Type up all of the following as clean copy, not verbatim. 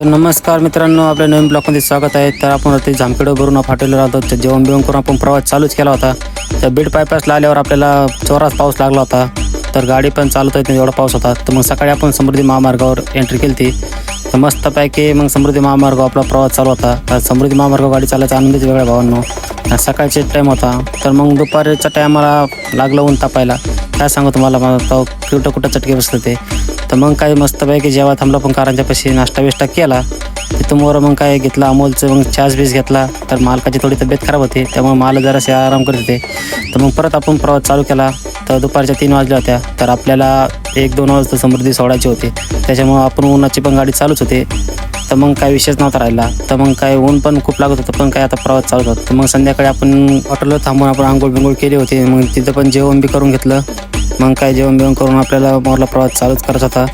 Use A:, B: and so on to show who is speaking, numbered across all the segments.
A: नमस्कार मित्रांनो, आपल्या नवीन ब्लॉगमध्ये स्वागत आहे. तर आपण ते जामखेडवरून हॉटेलवर राहतो. तर जेवण बिवण करून आपण प्रवास चालूच केला होता. तर बीड बायपासला आल्यावर आपल्याला जोरात पाऊस लागला होता. तर गाडी पण चालवता येत नाही एवढा पाऊस होता. तर मग सकाळी आपण समृद्धी महामार्गावर एंट्री केली ती. तर मस्तपैकी मग समृद्धी महामार्गावर आपला प्रवास चालू होता. तर समृद्धी महामार्गावर गाडी चालायचा आनंदच वेगळ्या भावांनो. सकाळचे टाईम होता. तर मग दुपारच्या टायमाला लागलं ऊन तापायला. काय सांगू तुम्हाला, मला तो कुठं चटके बसले ते. तर मग काय मस्तपैकी जेव्हा थांबला पण कारंजापाशी नाश्ता बिष्टा केला. तिथून वर मग काय घेतलं अमोलचं, मग चहाच बीस घेतला. तर मालकाची थोडी तब्येत खराब होती, त्यामुळे माल जरासे आराम करत होते. तर मग परत आपण प्रवास चालू केला. तर दुपारच्या 3 वाजल्या होत्या. तर आपल्याला 1-2 वाजता समृद्धी सोडायची होती. त्याच्यामुळं आपण उन्हाची पण गाडी चालूच होते. तर मग काय विषयच नव्हता राहिला. तर मग काय ऊन पण खूप लागत होतं, पण काय आता प्रवास चालू होता. तर मग संध्याकाळी आपण हॉटेलवर थांबून आपण आंघोळ बिंघोळ केली होती. मग तिथं पण जेवण बी करून घेतलं. मग काय जेवण बिवण करून आपल्याला मोरला प्रवास चालूच करत होता.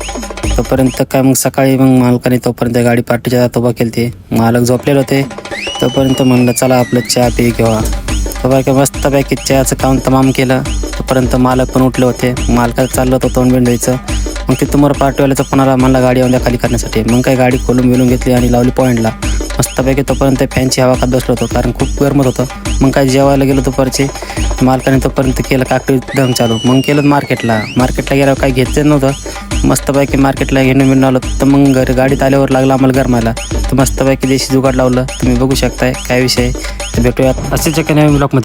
A: तोपर्यंत काय मग सकाळी मग मालकाने तोपर्यंत गाडी पार्टीच्या जात उभा केली ती. मालक झोपलेले होते. तोपर्यंत म्हणलं चला आपलं चहा पी घेवा. तर मस्तपैकी चहाचं काम तमाम केलं. तोपर्यंत मालक पण उठले होते. मालकाचं चाललं होतं तोंड बिंड द्यायचं. मग तिथं मोर पार्टीवाल्याचं पण मला गाडी येऊन द्या खाली करण्यासाठी. मग काय गाडी खोलून बिलून घेतली आणि लावली पॉईंटला मस्तपैकी. तोपर्यंत फॅनची हवा खात बसलो होतो, कारण खूप गरमत होतं. मग काय जेवायला गेलो दुपारचे. मालकाने तोपर्यंत केलं काकडी दम चालू. मग केलं मार्केटला गेल्यावर काही घेतलं नव्हतं. मस्तपैकी मार्केटला घेणं बिणं आलं. तर मग गाडीत आल्यावर लागलं आम्हाला गरमायला. तर मस्तपैकी देशी जुगाड लावलं. तुम्ही बघू शकताय काय विषय. तर भेटूयात असेच एका नवीन ब्लॉगमध्ये.